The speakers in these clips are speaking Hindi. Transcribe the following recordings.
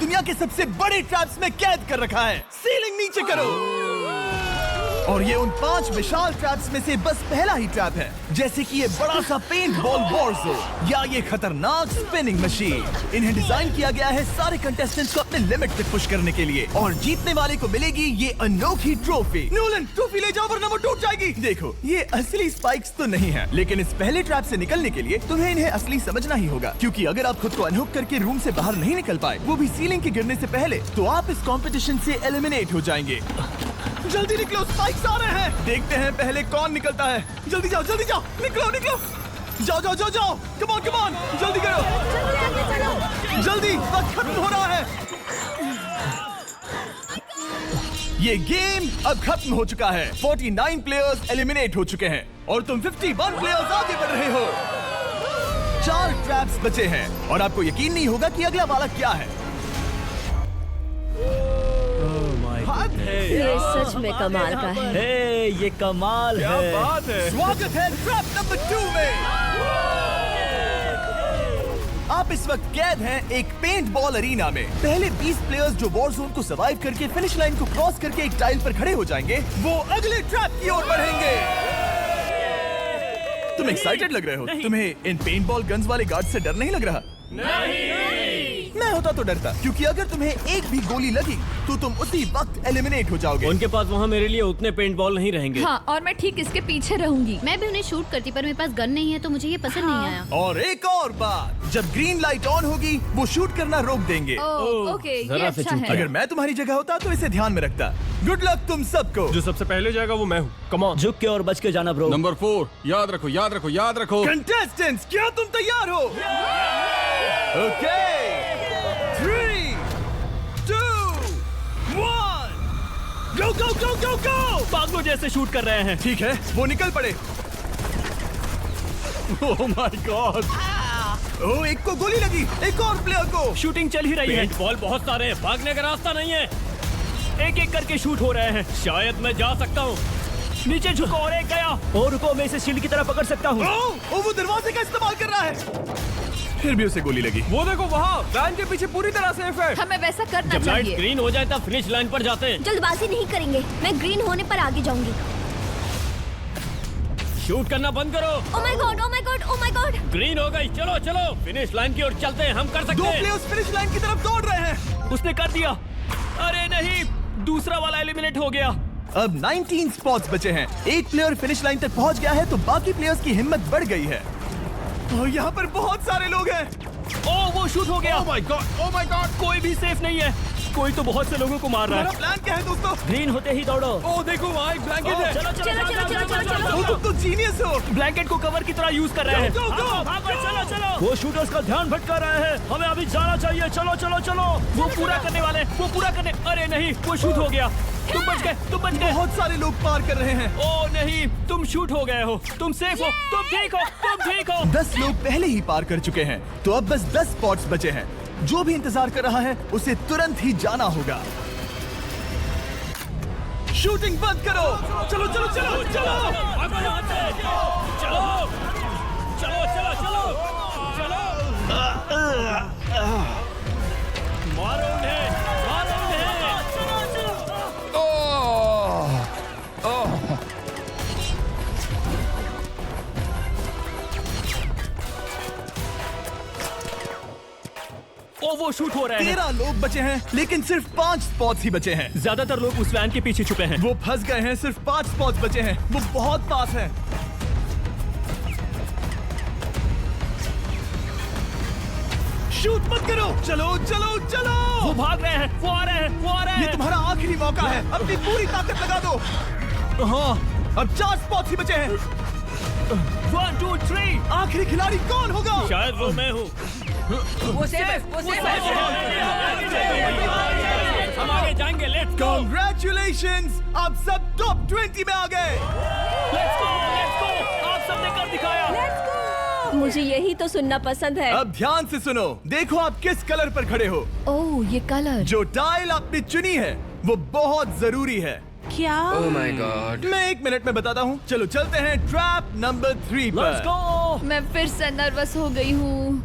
दुनिया के सबसे बड़े ट्रैप्स में कैद कर रखा है। सीलिंग नीचे करो। और ये उन 5 विशाल ट्रैप्स में से बस पहला ही ट्रैप है, जैसे कि ये बड़ा सा पेंट बॉल वॉरज़ोन या ये खतरनाक स्पिनिंग मशीन। इन्हें डिजाइन किया गया है सारे कंटेस्टेंट्स को अपने लिमिट तक पुश करने के लिए, और जीतने वाले को मिलेगी ये अनोखी ट्रॉफी। नोलन, ट्रॉफी ले जाओ वरना वो टूट जाएगी। देखो, ये असली स्पाइक्स तो नहीं है, लेकिन इस पहले ट्रैप से निकलने के लिए तुम्हें इन्हें असली समझना ही होगा, क्योंकि अगर आप खुद को अनहुक करके रूम से बाहर नहीं निकल पाए, वो भी सीलिंग के गिरने से पहले, तो आप इस कंपटीशन से एलिमिनेट हो जाएंगे। जल्दी निकलो, स्पाइक्स आ रहे हैं। देखते हैं पहले कौन निकलता है। जल्दी जाओ, निकलो। जाओ, कम ऑन, जल्दी करो, जल्दी, वक्त खत्म हो रहा है। ये गेम अब खत्म हो चुका है। 49 प्लेयर्स एलिमिनेट हो चुके हैं और तुम 51 प्लेयर्स आगे बढ़ रहे हो। 4 ट्रैप्स बचे हैं और आपको यकीन नहीं होगा कि अगला वाला क्या है। ये सच में कमाल का है। ये कमाल है। क्या बात है। स्वागत है ट्रैप नंबर 2 में। आप इस वक्त कैद हैं एक पेंट बॉल अरीना में। पहले 20 प्लेयर्स जो वॉर जोन को सर्वाइव करके फिनिश लाइन को क्रॉस करके एक टाइल पर खड़े हो जाएंगे, वो अगले ट्रैप की ओर बढ़ेंगे। तुम एक्साइटेड लग रहे हो। तुम्हें इन पेंट बॉल गन्स वाले गार्ड से डर नहीं लग रहा? मैं होता तो डरता, क्योंकि अगर तुम्हें एक भी गोली लगी तो तुम उसी वक्त एलिमिनेट हो जाओगे। उनके पास वहाँ मेरे लिए उतने पेंट बॉल नहीं रहेंगे। हाँ, और मैं ठीक इसके पीछे रहूंगी। मैं भी उन्हें शूट करती, पर मेरे पास गन नहीं है तो मुझे ये पसंद नहीं आया। और एक और बात, जब ग्रीन लाइट ऑन होगी वो शूट करना रोक देंगे। ओके, ये जरा से अच्छा चूक है। अगर मैं तुम्हारी जगह होता तो इसे ध्यान में रखता। गुड लक तुम सबको। जो सबसे पहले जाएगा वो मैं हूँ। Come on. झुक के और बच के जाना ब्रो। नंबर 4, याद रखो। कंटेस्टेंट्स, क्या तुम तैयार हो? Okay, 3, 2, 1, go! पागलों जैसे शूट कर रहे हैं। ठीक है, वो निकल पड़े। Oh my God. ओह, एक को गोली लगी, एक और प्लेयर को। शूटिंग चल ही रही है। बॉल बहुत सारे हैं, भागने का रास्ता नहीं है। एक करके शूट हो रहे हैं। शायद मैं जा सकता हूँ। नीचे झुको और एक गया। और रुको, मैं इसे शील्ड की तरह पकड़ सकता हूँ। ओह, वो दरवाजे का इस्तेमाल कर रहा है। फिर भी उसे गोली लगी। वो देखो वहाँ, वैन के पीछे पूरी तरह सेफ है। हमें वैसा करना जब लाइट चाहिए। ग्रीन हो जाए तब फिनिश लाइन पर जाते हैं। जल्दबाजी नहीं करेंगे, मैं ग्रीन होने पर आगे जाऊंगी। शूट करना बंद करो। Oh my God. ग्रीन हो गई। चलो फिनिश लाइन की ओर चलते हैं। हम कर सकते 2 हैं। प्लेयर्स फिनिश लाइन की तरफ दौड़ रहे हैं। उसने कर दिया। अरे नहीं, दूसरा वाला एलिमिनेट हो गया। अब 19 स्पॉट्स बचे हैं। एक प्लेयर फिनिश लाइन तक पहुंच गया है तो बाकी प्लेयर्स की हिम्मत बढ़ गई है। और यहाँ पर बहुत सारे लोग हैं। ओह, वो शूट हो गया। Oh my God. कोई भी सेफ नहीं है। कोई तो बहुत से लोगों को मार रहा हमारा है। प्लान क्या है दोस्तों? ग्रीन होते ही दौड़ो। ओह देखो वहाँ एक ब्लैंकेट है। वो तुम तो जीनियस हो। ब्लैंकेट को कवर की तरह यूज कर रहे हैं। Go, go, go! चलो। वो शूटर्स का ध्यान भटका रहे हैं। हमें अभी जाना चाहिए। चलो। वो पूरा करने। अरे नहीं, वो शूट हो गया। तुम बच गए। बहुत सारे लोग पार कर रहे हैं। ओह नहीं, तुम शूट हो गए हो। तुम सेफ हो। तुम ठीक हो। 10 लोग पहले ही पार कर चुके हैं, तो अब बस 10 स्पॉट्स बचे हैं। जो भी इंतजार कर रहा है उसे तुरंत ही जाना होगा। शूटिंग बंद करो। चलो। मारो उन्हें। ओ, वो शूट हो रहे हैं। 13 लोग बचे हैं, लेकिन सिर्फ 5 स्पॉट्स ही बचे हैं। ज्यादातर लोग उस वैन के पीछे छुपे हैं। वो फंस गए हैं। सिर्फ 5 स्पॉट्स बचे हैं। वो बहुत पास है। शूट मत करो। चलो। वो भाग रहे हैं। वो आ रहे हैं। ये तुम्हारा आखिरी मौका है। अपनी पूरी ताकत लगा दो। हाँ, अब 4 स्पॉट्स ही बचे हैं। 1, 2, 3। आखिरी खिलाड़ी कौन होगा? शायद वो मैं हूँ। वो सेफ है। हम आगे जाएंगे। Let's go. Congratulations! आप सब टॉप 20 में आ गए। Let's go. आप सबने कर दिखाया। मुझे यही तो सुनना पसंद है। अब ध्यान से सुनो। देखो आप किस कलर पर खड़े हो। ओह, ये कलर। जो टाइल आपने चुनी है वो बहुत जरूरी है। क्या? Oh my God. मैं 1 मिनट में बताता हूँ। चलो चलते हैं ट्रैप नंबर 3 लेट्स पर। गो। मैं फिर से नर्वस हो गई हूँ।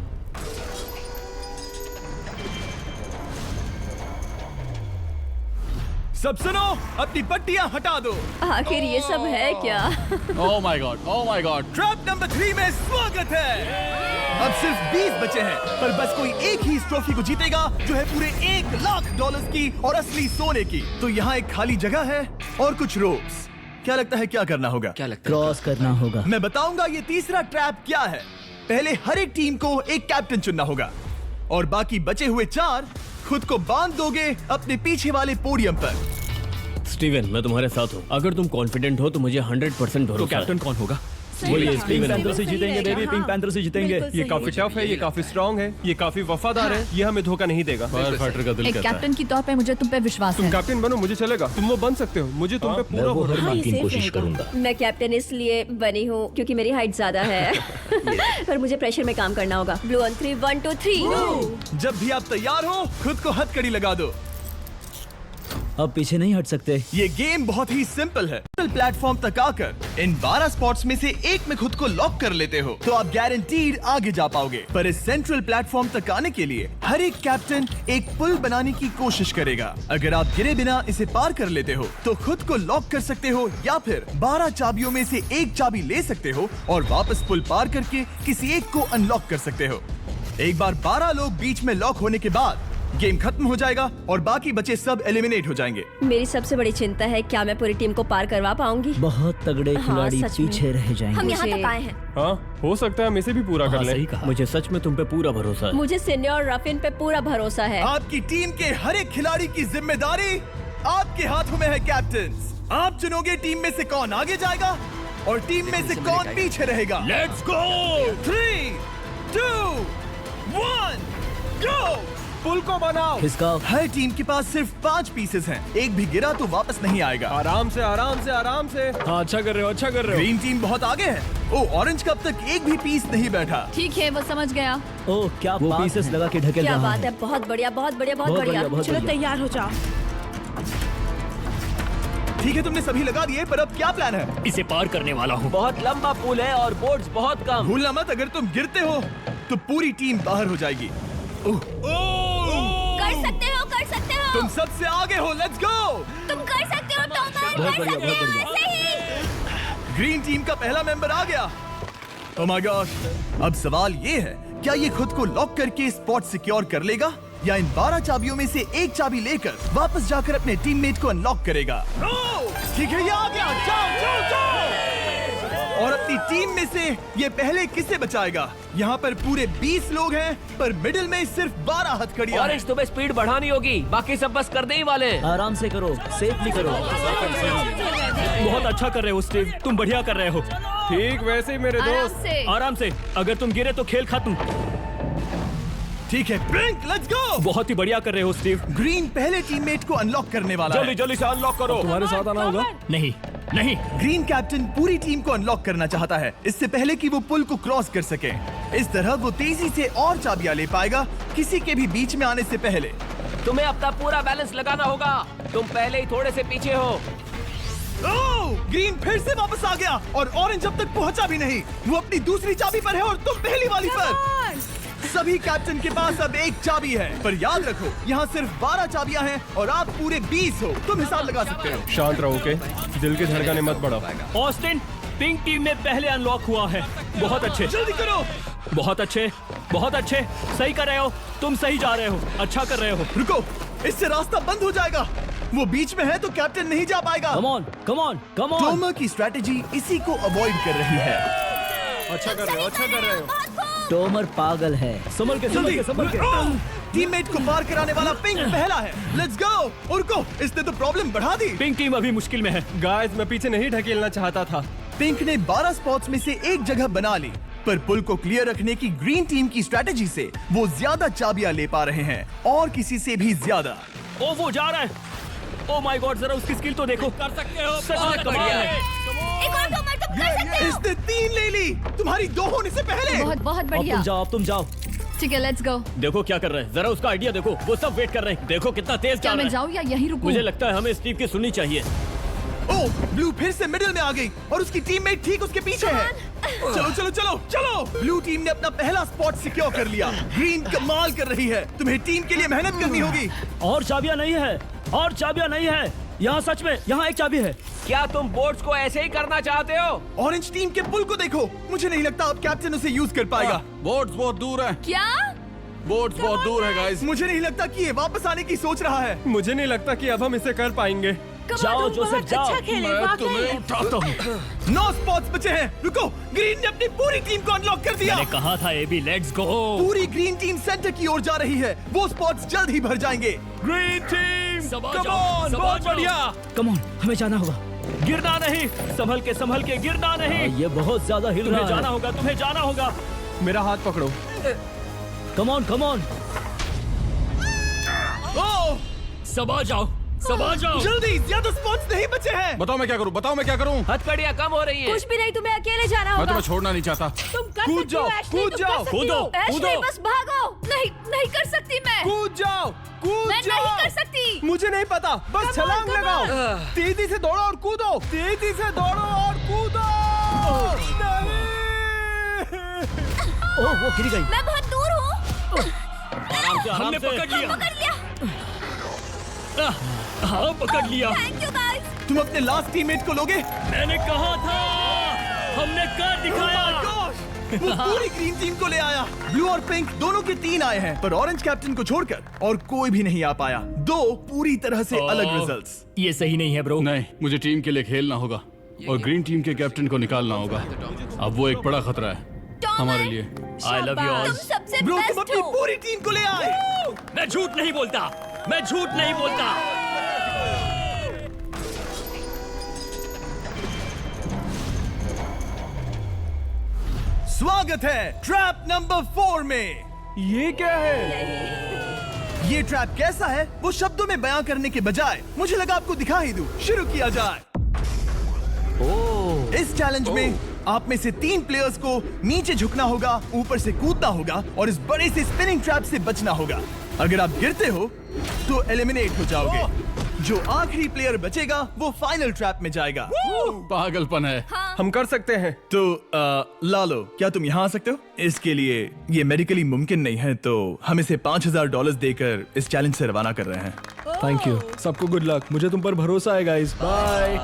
सब सुनो, अपनी पट्टियां हटा दो। आखिर ये सब है क्या? Oh my God! Oh my God! Trap number 3 में स्वागत है। अब सिर्फ 20 बचे हैं, पर बस कोई एक ही इस ट्रॉफी को जीतेगा जो है पूरे $1,00,000 की और असली सोने की। तो यहाँ एक खाली जगह है और कुछ रोप्स। क्या लगता है क्या करना होगा? क्या लगता क्रॉस करना होगा। मैं बताऊंगा ये तीसरा ट्रैप क्या है। पहले हर एक टीम को एक कैप्टन चुनना होगा और बाकी बचे हुए 4 खुद को बांध दोगे अपने पीछे वाले पोडियम पर। स्टीवन, मैं तुम्हारे साथ हूँ। अगर तुम कॉन्फिडेंट हो तो मुझे 100% भरोसा है। कैप्टन कौन होगा? बोलिए, पिंक पैंथर से जीतेंगे बेबी, पिंक पैंथर से जीतेंगे। ये काफी टफ है, ये काफी स्ट्रांग है, ये काफी वफादार है, ये हमें धोखा नहीं देगा। फायर फाइटर का दिल एक कहता है। कैप्टन की तौर पे मुझे तुम पे विश्वास तुम है। कैप्टन बनो, मुझे चलेगा। तुम वो बन सकते हो, मुझे तुम पे पूरा भरोसा हाँ, है। ये सेफ कोशिश रहेगा। करूंगा। मैं कैप्टन इसलिए बनी हूँ क्योंकि मेरी हाइट ज्यादा है। पर मुझे प्रेशर में काम करना होगा। Blue on 3, 1 2 3। जब भी आप तैयार हो खुद को हथकड़ी लगा दो। अब पीछे नहीं हट सकते। ये गेम बहुत ही सिंपल है। प्लेटफॉर्म तक आकर इन 12 स्पॉट्स में से एक में खुद को लॉक कर लेते हो तो आप गारंटीड आगे जा पाओगे। पर इस सेंट्रल प्लेटफॉर्म तक आने के लिए हर एक कैप्टन एक पुल बनाने की कोशिश करेगा। अगर आप गिरे बिना इसे पार कर लेते हो तो खुद को लॉक कर सकते हो या फिर 12 चाबियों में से एक चाबी ले सकते हो और वापस पुल पार करके किसी एक को अनलॉक कर सकते हो। एक बार 12 लोग बीच में लॉक होने के बाद गेम खत्म हो जाएगा और बाकी बचे सब एलिमिनेट हो जाएंगे। मेरी सबसे बड़ी चिंता है क्या मैं पूरी टीम को पार करवा पाऊंगी। बहुत तगड़े हाँ, खिलाड़ी सच में। पीछे रह जाएंगे। हम यहाँ मुझे- तक आए हैं। हाँ, हो सकता है हम इसे भी पूरा कर हाँ, लें। सही कहा। मुझे सच में तुम पे पूरा भरोसा है। मुझे सीनियर रफिन पे पूरा भरोसा है। आपकी टीम के हर एक खिलाड़ी की जिम्मेदारी आपके हाथों में है कैप्टन। आप चुनोगे टीम में से कौन आगे जाएगा और टीम में से कौन पीछे रहेगा। Let's go. 3 2 1 गो। पुल को बनाओ। इसका हर टीम के पास सिर्फ 5 पीसेस हैं। एक भी गिरा तो वापस नहीं आएगा। आराम से, आराम से, आराम से। हाँ, अच्छा कर रहे हो, अच्छा कर रहे हो। ग्रीन टीम बहुत आगे है। ओ, ऑरेंज का अब तक एक भी पीस नहीं बैठा। ठीक है, वो समझ गया। ओह क्या वो पीसेस लगा के ढकेल क्या रहा बात है, बहुत बढ़िया, बहुत बढ़िया, बहुत बहुत बढ़िया। बढ़िया, बहुत चलो बढ़िया। तैयार हो जाओ। ठीक है, तुमने सभी लगा दिए, पर अब क्या प्लान है? इसे पार करने वाला हूँ। बहुत लंबा पुल है और बोर्ड्स बहुत कम। भूलना मत, अगर तुम गिरते हो तो पूरी टीम बाहर हो जाएगी। कर सकते हो, कर सकते हो। तुम सबसे आगे हो। Let's go. तुम कर सकते हो, टॉमर, बहुत कर बढ़िया, सकते बहुत हो, बढ़िया। ऐसे ही। ग्रीन टीम का पहला मेंबर आ गया। Oh my God. अब सवाल ये है, क्या ये खुद को लॉक करके स्पॉट सिक्योर कर लेगा या इन 12 चाबियों में से एक चाबी लेकर वापस जाकर अपने टीममेट को अनलॉक करेगा? ठीक है, ये आ गया। जाओ जाओ जाओ। और अपनी टीम में से ये पहले किसे बचाएगा? यहाँ पर पूरे 20 लोग हैं, पर मिडिल में सिर्फ 12 हथकड़ियां हैं। ऑरेंज, तुम्हें स्पीड बढ़ानी होगी, बाकी सब बस करने ही वाले हैं। आराम से करो, सेफली करो। बहुत अच्छा कर रहे हो स्टीव, तुम बढ़िया कर रहे हो। ठीक वैसे ही मेरे आराम दोस्त। से। आराम से, अगर तुम गिरे तो खेल खत्म। ठीक है, ब्लिंक, लेट्स गो। बहुत ही बढ़िया कर रहे हो स्टीव। ग्रीन पहले टीममेट को अनलॉक करने वाला है। जल्दी जल्दी से अनलॉक करो। तुम्हारे साथ आना होगा। नहीं नहीं, ग्रीन कैप्टन पूरी टीम को अनलॉक करना चाहता है, इससे पहले कि वो पुल को क्रॉस कर सके। इस तरह वो तेजी से और चाबियां ले पाएगा, किसी के भी बीच में आने से पहले। तुम्हें अपना पूरा बैलेंस लगाना होगा, तुम पहले ही थोड़े से पीछे हो। ओह, ग्रीन फिर से वापस आ गया और ऑरेंज अब तक पहुंचा भी नहीं। वो अपनी दूसरी चाबी पर है और तुम पहली वाली पर। सभी कैप्टन के पास अब एक चाबी है, पर याद रखो यहाँ सिर्फ 12 चाबियां हैं और आप पूरे 20 हो। तुम हिसाब लगा सकते हो। शांत रहो, ओके? दिल की धड़कनें मत बढ़ाओ। ऑस्टिन, पिंक टीम में पहले अनलॉक हुआ है। बहुत अच्छे, जल्दी करो। बहुत अच्छे, बहुत अच्छे। सही कर रहे हो, तुम सही जा रहे हो, अच्छा कर रहे हो। रुको, इससे रास्ता बंद हो जाएगा। वो बीच में है तो कैप्टन नहीं जा पाएगा। Come on, come on, come on. Tomar की स्ट्रेटेजी इसी को अवॉइड कर रही है। अच्छा कर रहे हो, अच्छा कर रहे हो। टोमर पागल है। संभल के, संभल जल्दी। के, संभल के। टीममेट को पार कराने वाला पिंक पहला है। Let's go. रुको, इसने तो प्रॉब्लम बढ़ा दी। पिंक टीम अभी मुश्किल में है। गाइस, मैं पीछे नहीं ढकेलना चाहता था। पिंक ने 12 स्पॉट्स में से एक जगह बना ली, पर पुल को क्लियर रखने की ग्रीन टीम की स्ट्रेटेजी से वो ज्यादा चाबियां ले पा रहे हैं और किसी से भी ज्यादा। ओ वो जा रहा है। ओ माय गॉड, जरा उसकी स्किल तो देखो। कर सकते हो, सच में कमाल है। एक और टॉमर, तुम कर सकते हो। इसने 3 ले ली, तुम्हारी 2 होने से पहले। बहुत बहुत अब बढ़िया। तुम जाओ, अब तुम जाओ। ठीक है, लेट्स गो। देखो क्या कर रहे हैं, जरा उसका आइडिया देखो। वो सब वेट कर रहे हैं, देखो कितना तेज क्या जा मैं रहा है। जाऊँ या यहीं रुकूं? मुझे लगता है हमें स्टीव की सुननी चाहिए। ओह, ब्लू फिर से मिडिल में आ गई और उसकी टीममेट ठीक उसके पीछे है। चलो चलो चलो चलो। ब्लू टीम ने अपना पहला स्पॉट सिक्योर कर लिया। ग्रीन कमाल कर रही है, तुम्हें टीम के लिए मेहनत करनी होगी। और चाबियां नहीं है, और चाबियां नहीं है। यहाँ सच में यहाँ एक चाबी है। क्या तुम बोट्स को ऐसे ही करना चाहते हो? ऑरेंज टीम के पुल को देखो, मुझे नहीं लगता अब कैप्टन उसे यूज कर पाएगा। बोट्स बहुत दूर है, क्या? बोट्स बहुत दूर है गाइस। मुझे नहीं लगता कि ये वापस आने की सोच रहा है। मुझे नहीं लगता कि अब हम इसे कर पाएंगे। जाओ जोसेफ जाओ। मैं तुम्हें उठाता हूँ। 9 स्पॉट्स बचे हैं। रुको, ग्रीन ने अपनी पूरी टीम को अनलॉक कर दिया। मैंने कहा था एबी, लेट्स गो। पूरी ग्रीन टीम सेंटर की ओर जा रही है। वो स्पॉट्स जल्द ही भर जाएंगे। ग्रीन टीम, सबा कम जाओ, ऑन, सबा बहुत जाओ। बढ़िया। कम ऑन, हमें जाना होगा। गिरना नहीं, संभल के गिरना नहीं। ये बहुत ज्यादा हिल रहा है। जाना होगा, तुम्हें जाना होगा। मेरा हाथ पकड़ो। कम ऑन कम ऑन। ओह, सबा जाओ, सबा जाओ। जल्दी, ज्यादा स्पॉट्स नहीं बचे हैं। बताओ मैं क्या करूँ, बताओ मैं क्या करूँ। हथकड़ियाँ कम हो रही हैं। कुछ भी नहीं, तुम्हें अकेले जाना मैं होगा। तुम्हें छोड़ना नहीं चाहता। तुम कर कूद सकती हो, जाओ, एशली, कूद तुम जाओ, कर सकती कूदो, हो। एशली, कूदो। बस भागो। नहीं, नहीं कर सकती मैं। कूद जाओ, कूद मैं जाओ। नहीं कर सकती। मुझे नहीं पता, बस Come on, छलांग come लगाओ। on। तेजी से दौड़ो और कूदो, तेजी से दौड़ो और कूदो। नहीं। ओह, वो गिर गई। मैं बहुत दूर हूँ। आराम से, हमने पकड़ लिया। पकड़ लिया। हाँ, पकड़ लिया। Thank you guys. तुम अपने लास्ट टीममेट को लोगे? मैंने कहा था, हमने कर दिखाया। Oh my gosh! वो पूरी ग्रीन टीम को ले आया। ब्लू और पिंक दोनों के 3 आए हैं, पर ऑरेंज कैप्टन को छोड़कर और कोई भी नहीं आ पाया। 2 पूरी तरह से अलग रिजल्ट्स। ये सही नहीं है ब्रो। नहीं, मुझे टीम के लिए खेलना होगा और ग्रीन टीम के कैप्टन को निकालना होगा। अब वो एक बड़ा खतरा है हमारे लिए। I love you all. तुम सबसे ब्रो, तुम बेस्ट अपनी हो। पूरी टीम को ले आए। मैं झूठ नहीं बोलता, मैं झूठ नहीं बोलता। स्वागत है ट्रैप नंबर 4 में। ये क्या है? ये ट्रैप कैसा है वो शब्दों में बयां करने के बजाय मुझे लगा आपको दिखा ही दूं। शुरू किया जाए। इस चैलेंज में आप में से 3 प्लेयर्स को नीचे झुकना होगा, ऊपर से कूदना होगा और इस बड़े से स्पिनिंग ट्रैप से बचना होगा। अगर आप गिरते हो तो एलिमिनेट हो जाओगे। जो आखिरी प्लेयर बचेगा वो फाइनल ट्रैप में जाएगा। पागलपन है। हम कर सकते हैं। तो लालो, क्या तुम यहाँ आ सकते हो? इसके लिए ये मेडिकली मुमकिन नहीं है, तो हम इसे $5000 देकर इस चैलेंज से रवाना कर रहे हैं। Thank you. सबको गुड लक। मुझे तुम पर भरोसा है गाइस। बाय।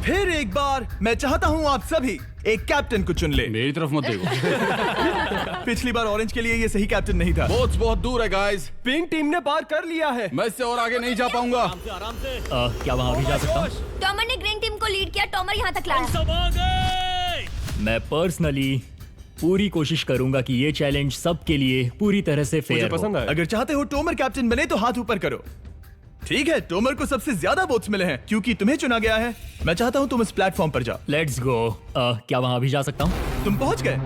फिर एक बार मैं चाहता हूँ आप सभी एक कैप्टन को चुन ले। मेरी तरफ मत देखो। पिछली बार ऑरेंज के लिए ये सही कैप्टन नहीं था। बोट्स बहुत दूर है गाइस। पिंक टीम ने पार कर लिया है। मैं इससे और आगे नहीं जा पाऊंगा। आराम से। क्या वहाँ भी जा सकता हूँ? टॉमर ने ग्रीन टीम को लीड किया, टॉमर यहाँ तक लाया। सब आ गए। मैं पर्सनली पूरी कोशिश करूंगा कि ये चैलेंज सबके लिए पूरी तरह से मुझे फेयर हो। पसंद आया। अगर चाहते हो टोमर कैप्टन बने तो हाथ ऊपर करो। ठीक है, टोमर को सबसे ज्यादा वोट्स मिले हैं क्योंकि तुम्हें चुना गया है। मैं चाहता हूँ तुम इस प्लेटफॉर्म पर जाओ। Let's go. क्या वहाँ भी जा सकता हूँ? तुम पहुंच गए।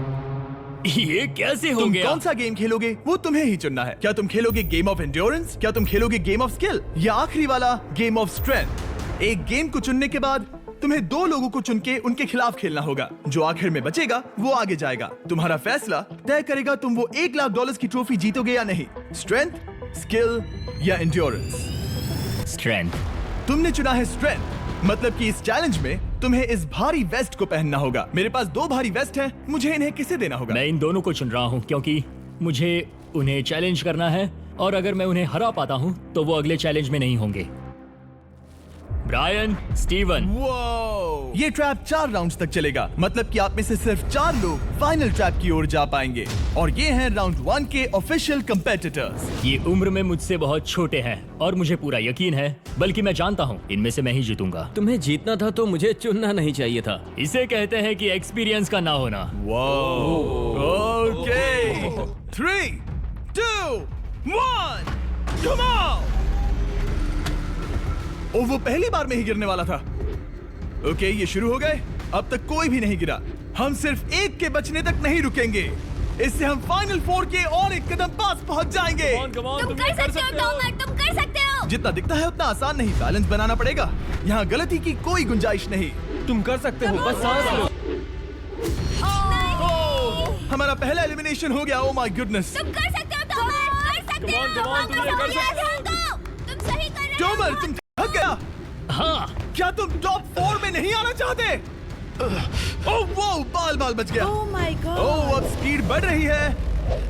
ये कैसे हो तुम गया? कौन सा गेम खेलोगे वो तुम्हें ही चुनना है। क्या तुम खेलोगे गेम ऑफ एंड्योरेंस, क्या तुम खेलोगे गेम ऑफ स्किल, या आखिरी वाला गेम ऑफ स्ट्रेंथ? एक गेम को चुनने के बाद तुम्हें 2 लोगों को चुन के उनके खिलाफ खेलना होगा। जो आखिर में बचेगा वो आगे जाएगा। तुम्हारा फैसला तय करेगा तुम वो $1,00,000 की ट्रॉफी जीतोगे या नहीं। स्ट्रेंथ, स्किल या एंड्योरेंस। स्ट्रेंथ। तुमने चुना है स्ट्रेंथ, मतलब कि इस चैलेंज में तुम्हें इस भारी वेस्ट को पहनना होगा। मेरे पास 2 भारी वेस्ट हैं, मुझे इन्हें किसे देना होगा? मैं इन दोनों को चुन रहा हूँ क्योंकि मुझे उन्हें चैलेंज करना है और अगर मैं उन्हें हरा पाता हूँ तो वो अगले चैलेंज में नहीं होंगे। Brian, Steven. वो ये ट्रैप 4 राउंड्स तक चलेगा, मतलब कि आप में से सिर्फ 4 लोग फाइनल ट्रैप की ओर जा पाएंगे और ये हैं राउंड 1 के ऑफिशियल कंपेटिटर्स। ये उम्र में मुझसे बहुत छोटे हैं और मुझे पूरा यकीन है, बल्कि मैं जानता हूँ इनमें से मैं ही जीतूंगा। तुम्हें जीतना था तो मुझे चुनना नहीं चाहिए था। इसे कहते हैं कि एक्सपीरियंस का ना होना। Okay, 3, 2, 1, come on. ओ, वो पहली बार में ही गिरने वाला था। ओके, ये शुरू हो गए। अब तक कोई भी नहीं गिरा। हम सिर्फ एक के बचने तक नहीं रुकेंगे। इससे हम फाइनल 4 के और एक कदम पास पहुंच जाएंगे। तुम कर सकते हो टॉमर, तुम कर सकते हो। जितना दिखता है उतना आसान नहीं, बैलेंस बनाना पड़ेगा। यहाँ गलती की कोई गुंजाइश नहीं। तुम कर सकते हो, बस सांस लो। हमारा पहला एलिमिनेशन हो गया। Oh my goodness. तुम कर सकते हो टॉमर, कर सकते हो। तुम सही कर रहे हो। टॉमर, तुम थक गया। हाँ, क्या तुम टॉप 4 में नहीं आना चाहते? ओह वो बाल बच गया। Oh my God. ओह, अब स्पीड बढ़ रही है।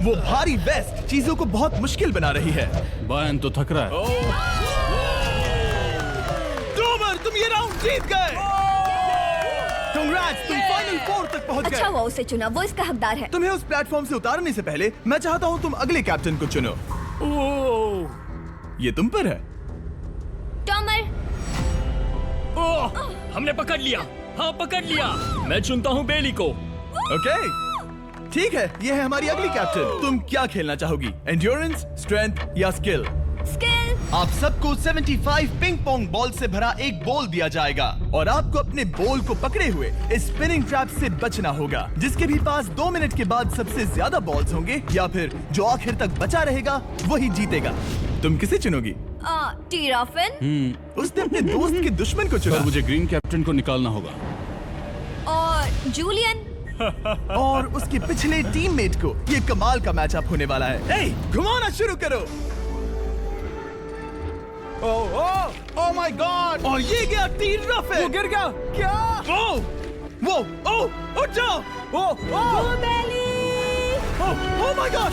वो भारी वेस्ट चीजों को बहुत मुश्किल बना रही है। बायन तो थक रहा है। ये राउंड जीत गए। Congrats, तुम फाइनल 4 तक पहुंच अच्छा गए। हुआ उसे चुना, वो इसका हकदार है। तुम्हें उस प्लेटफॉर्म से उतारने से पहले मैं चाहता हूं तुम अगले कैप्टन को चुनो। ये तुम पर है। टॉमर, ओह, हमने पकड़ लिया। हाँ, पकड़ लिया। मैं चुनता हूँ बेली को। ओके, ठीक है, ये है हमारी अगली कैप्टन। तुम क्या खेलना चाहोगी, एंड्योरेंस, स्ट्रेंथ या स्किल? स्किल। आप सबको 75 पिंग पोंग बॉल से भरा एक बॉल दिया जाएगा और आपको अपने बॉल को पकड़े हुए इस स्पिनिंग ट्रैप से बचना होगा। जिसके भी पास 2 मिनट के बाद सबसे ज्यादा बॉल्स होंगे या फिर जो आखिर तक बचा रहेगा वही जीतेगा। तुम किसे चुनोगी? टीराफिन उसने अपने दोस्त के दुश्मन को पर चुना मुझे ग्रीन कैप्टन को निकालना होगा। और जूलियन। और उसके पिछले टीममेट को। ये कमाल का मैचअप होने वाला है। ए, घुमाना शुरू करो। Oh my God! और ये गया टीराफिन। वो गिर गया। क्या? वो उठ जाओ। Oh my God!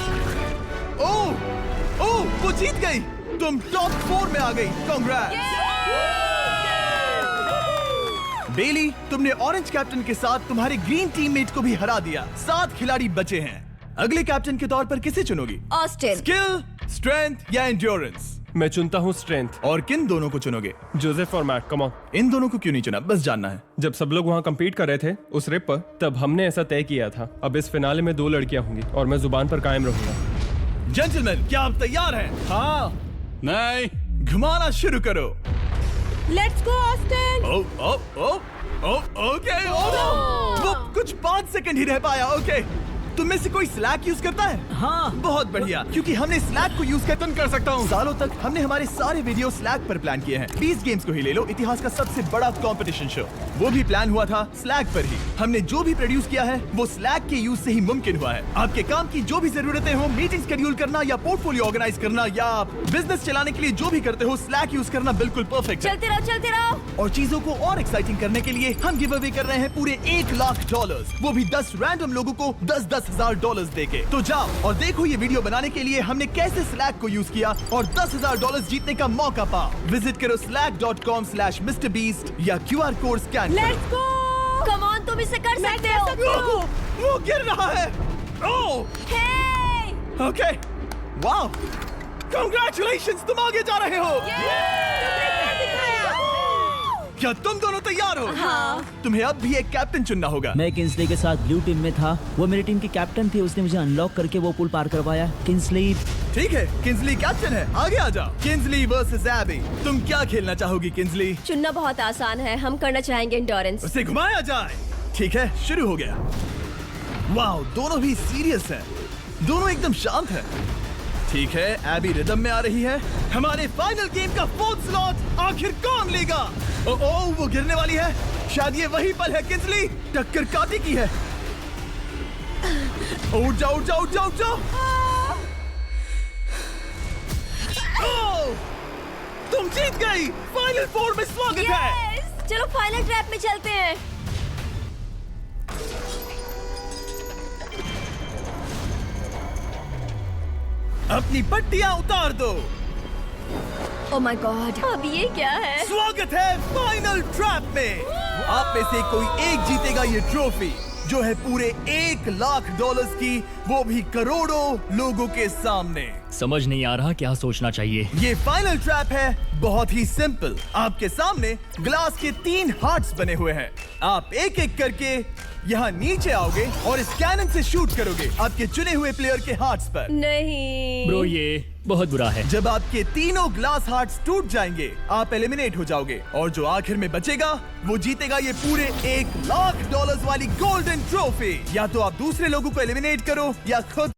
ओह, वो जीत गई। तुम टॉप 4 में आ गई। कांग्रेट्स। बेली, तुमने ऑरेंज कैप्टन के साथ तुम्हारे ग्रीन टीममेट को भी हरा दिया। 7 खिलाड़ी बचे हैं। अगले कैप्टन के तौर पर किसे चुनोगी? ऑस्टिन। स्किल, स्ट्रेंथ या एंड्योरेंस? मैं चुनता हूँ स्ट्रेंथ। और किन दोनों को चुनोगे? जोसेफ और मैट, कम ऑन। इन दोनों को क्यों नहीं चुना, बस जानना है। जब सब लोग वहाँ कम्पीट कर रहे थे उस रिप पर, तब हमने ऐसा तय किया था। अब इस फिनाले में 2 लड़कियां होंगी और मैं जुबान पर कायम रहूंगा। जेंटलमैन, क्या आप तैयार हैं? हाँ। नहीं, घुमाना शुरू करो। Let's go Austin. ओके। वो कुछ 5 सेकंड ही रह पाया। ओके, तुम में से कोई स्लैक यूज करता है? हाँ। बहुत बढ़िया, क्योंकि हमने स्लैक को यूज कर सकता हूँ। सालों तक हमने हमारे सारे वीडियो स्लैक पर प्लान किए हैं। 20 गेम्स को ही ले लो, इतिहास का सबसे बड़ा कंपटीशन शो, वो भी प्लान हुआ था स्लैक पर ही। हमने जो भी प्रोड्यूस किया है वो स्लैक के यूज से ही मुमकिन हुआ है। आपके काम की जो भी जरूरतें हो, मीटिंग शेड्यूल करना या पोर्टफोलियो ऑर्गेनाइज करना या आप बिजनेस चलाने के लिए जो भी करते हो, स्लैक यूज करना बिल्कुल परफेक्ट है। चलते रहो। और चीजों को और एक्साइटिंग करने के लिए हम गिव अवे कर रहे हैं पूरे $1,00,000, वो भी 10 रैंडम लोगों को $10,000 देके। तो जाओ और देखो ये वीडियो बनाने के लिए हमने कैसे स्लैक को यूज किया और $10,000 जीतने का मौका पा। विजिट करो slack.com/MrBeast या QR कोड स्कैन करो। Let's go. कम ऑन, तुम इसे कर सकते हो। वो गिर रहा है। ओह, हे। ओके, वाओ, कांग्रेचुलेशंस, तुम आगे जा रहे हो। क्या तुम दोनों तैयार हो? हाँ। तुम्हें अब भी एक कैप्टन चुनना होगा। मैं किंग्सली के साथ ब्लू टीम में था। वो मेरी टीम की कैप्टन थी, उसने मुझे अनलॉक करके वो पुल पार करवाया। किंग्सली। ठीक है, किंग्सली कैप्टन है, आगे आ जाओ। किंग्सली वर्सेस एबी, तुम क्या खेलना चाहोगी किंग्सली? चुनना बहुत आसान है, हम करना चाहेंगे एंड्योरेंस। उसे घुमाया जाए। ठीक है, शुरू हो गया। वाओ, दोनों भी सीरियस हैं, दोनों एकदम शांत हैं। ठीक है, एबी रिदम में आ रही है। हमारे फाइनल गेम का 4th स्लॉट आखिर कौन लेगा? ओह, वो गिरने वाली है। शायद ये वही पल है किंग्सली, टक्कर काटी की है। उठ जाओ, उठ जाओ, उठ जाओ, उठ जाओ। ओह, तुम जीत गई। फाइनल 4 में स्वागत है। चलो फाइनल ट्रैप में चलते हैं। अपनी पट्टियां उतार दो। ओह माय गॉड, अब ये क्या है? स्वागत है फाइनल ट्रैप में। आप में से कोई एक जीतेगा ये ट्रॉफी, जो है पूरे $1,00,000 की, वो भी करोड़ों लोगों के सामने। समझ नहीं आ रहा क्या सोचना चाहिए। ये फाइनल ट्रैप है, बहुत ही सिंपल। आपके सामने ग्लास के 3 हार्ट्स बने हुए हैं। आप एक एक करके यहाँ नीचे आओगे और इस कैनन से शूट करोगे आपके चुने हुए प्लेयर के हार्ट्स पर। नहीं ब्रो, ये बहुत बुरा है। जब आपके तीनों ग्लास हार्ट्स टूट जाएंगे, आप एलिमिनेट हो जाओगे और जो आखिर में बचेगा वो जीतेगा ये पूरे $1,00,000 वाली गोल्डन ट्रॉफी। या तो आप दूसरे लोगों को एलिमिनेट करो या खुद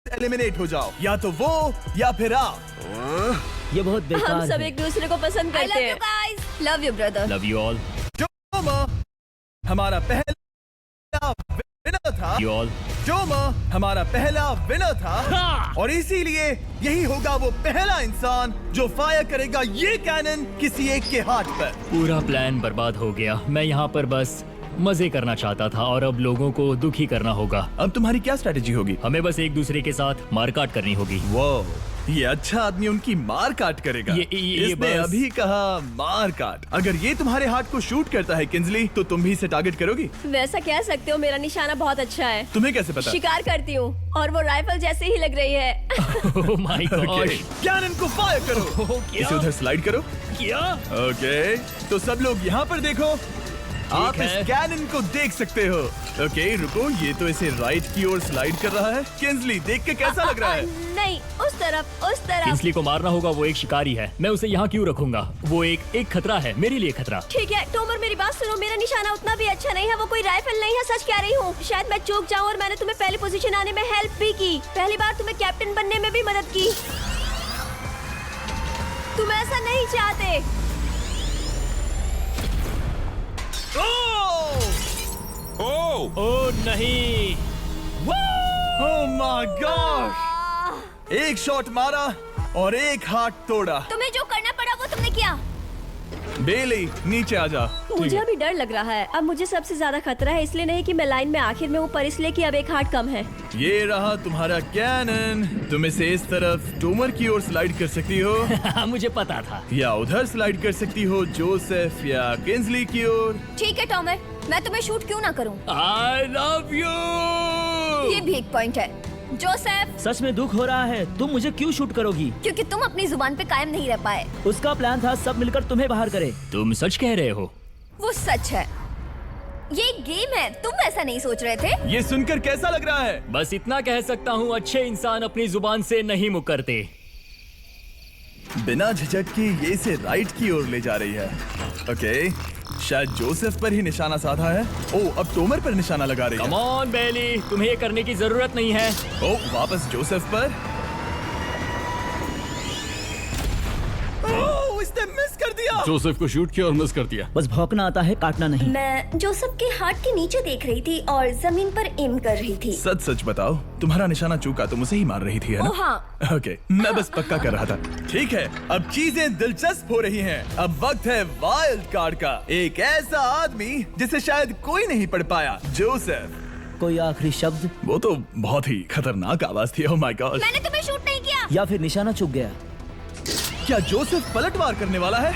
एलिमिनेट हो जाओ, या तो वो या फिर आप। ये बहुत बेकार हम सब है। एक दूसरे को पसंद करते हैं। Love you brother. Love you all. Toma हमारा पहला विनर था। You all. टोमा हमारा पहला विनर था और इसीलिए यही होगा वो पहला इंसान जो फायर करेगा ये कैनन किसी एक के हाथ पर। पूरा प्लान बर्बाद हो गया। मैं यहाँ पर बस मजे करना चाहता था और अब लोगों को दुखी करना होगा। अब तुम्हारी क्या स्ट्रेटेजी होगी? हमें बस एक दूसरे के साथ मारकाट करनी होगी। वो ये अच्छा आदमी उनकी मार काट करेगा। ये इसने बस- अभी कहा मार काट। अगर ये तुम्हारे हार्ट को शूट करता है किंजली, तो तुम भी इसे टारगेट करोगी। वैसा कह सकते हो, मेरा निशाना बहुत अच्छा है। तुम्हें कैसे पता? शिकार करती हूँ और वो राइफल जैसे ही लग रही है। Oh my God. कैनन को फायर करो। इसे उधर स्लाइड करो। क्या? ओके, तो सब लोग यहाँ पर देखो। आप इस है। कैनन को देख सकते हो। ओके, रुको, ये तो इसे राइट की ओर स्लाइड कर रहा है। किंजली, देख के कैसा लग रहा है? नहीं, उस तरफ, उस तरफ। किंसली को मारना होगा, वो एक शिकारी है। मैं उसे यहाँ क्यों रखूंगा? वो एक खतरा है, मेरे लिए खतरा। ठीक है टोमर, मेरी बात सुनो। मेरा निशाना उतना भी अच्छा नहीं है, वो कोई राइफल नहीं है, सच कह रही हूँ। शायद मैं चूक जाऊँ, और मैंने तुम्हें पहली पोजीशन आने में हेल्प भी की। पहली बार तुम्हें कैप्टन बनने में भी मदद की। तुम ऐसा नहीं चाहते। ओह नहीं। Oh my God! एक शॉट मारा और एक हाथ तोड़ा। तुम्हें जो करना पड़ा वो तुमने किया। बेली, नीचे आ जा। मुझे अभी डर लग रहा है। अब मुझे सबसे ज्यादा खतरा है, इसलिए नहीं कि मैं लाइन में आखिर में हूँ, पर इसलिए कि अब एक हार्ट कम है। ये रहा तुम्हारा कैनन। तुम इसे इस तरफ टोमर की ओर स्लाइड कर सकती हो, मुझे पता था। या उधर स्लाइड कर सकती हो, जोसेफ या किंजली की ओर। ठीक है टॉमर, मैं तुम्हें शूट क्यों ना करूं? I love you. ये भी एक पॉइंट है। जोसेफ, सच में दुख हो रहा है। तुम मुझे क्यों शूट करोगी? क्योंकि तुम अपनी जुबान पे कायम नहीं रह पाए। उसका प्लान था सब मिलकर तुम्हें बाहर करे। तुम सच कह रहे हो? वो सच है। ये एक गेम है, तुम ऐसा नहीं सोच रहे थे। ये सुनकर कैसा लग रहा है? बस इतना कह सकता हूँ, अच्छे इंसान अपनी जुबान से नहीं मुकरते। बिना झिझक के ये इसे राइट की ओर ले जा रही है। ओके, शायद जोसेफ पर ही निशाना साधा है। ओ, अब टोमर पर निशाना लगा रही कम है। ऑन बेली, तुम्हें ये करने की जरूरत नहीं है। ओ, वापस जोसेफ पर। ओ, इसने मिस कर दिया। जोसेफ को शूट किया और मिस कर दिया। बस भौंकना आता है, काटना नहीं। मैं जोसेफ के हार्ट के नीचे देख रही थी और जमीन पर एम कर रही थी। सच सच बताओ, तुम्हारा निशाना चूका, तुम उसे ही मार रही थी, है ना? ओ हाँ। ओके, मैं बस पक्का कर रहा था। ठीक है, अब चीजें दिलचस्प हो रही हैं। अब वक्त है वाइल्ड कार्ड का। एक ऐसा आदमी जिसे शायद कोई नहीं पढ़ पाया, जोसेफ। कोई आखिरी शब्द? वो तो बहुत ही खतरनाक आवाज थी। Oh my God! मैंने तुम्हें शूट नहीं किया। या फिर निशाना चूक गया? क्या जोसेफ पलटवार करने वाला है?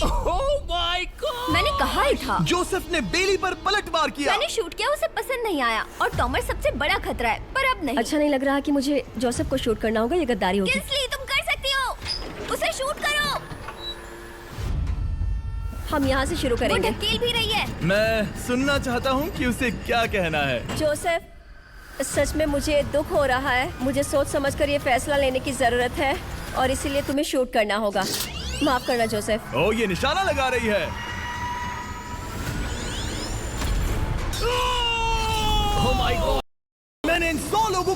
Oh my God! मैंने कहा ही था। जोसेफ ने बेली पर पलटवार किया। मैंने शूट किया, उसे पसंद नहीं आया। और टॉमर सबसे बड़ा खतरा है, पर अब नहीं। अच्छा नहीं लग रहा कि मुझे जोसेफ को शूट करना होगा, ये गद्दारी होगी। किंसली, तुम कर सकती हो। उसे शूट करो। हम यहाँ से शुरू करेंगे। वो ढकेल भी रही है। मैं सुनना चाहता हूँ कि उसे क्या कहना है। जोसेफ, सच में मुझे दुख हो रहा है। मुझे सोच समझकर ये फैसला लेने की जरूरत है, और इसीलिए तुम्हें शूट करना होगा। माफ करना जोसेफ। ओ, ये निशाना लगा रही है। Oh my God! मैंने इन 100 लोगों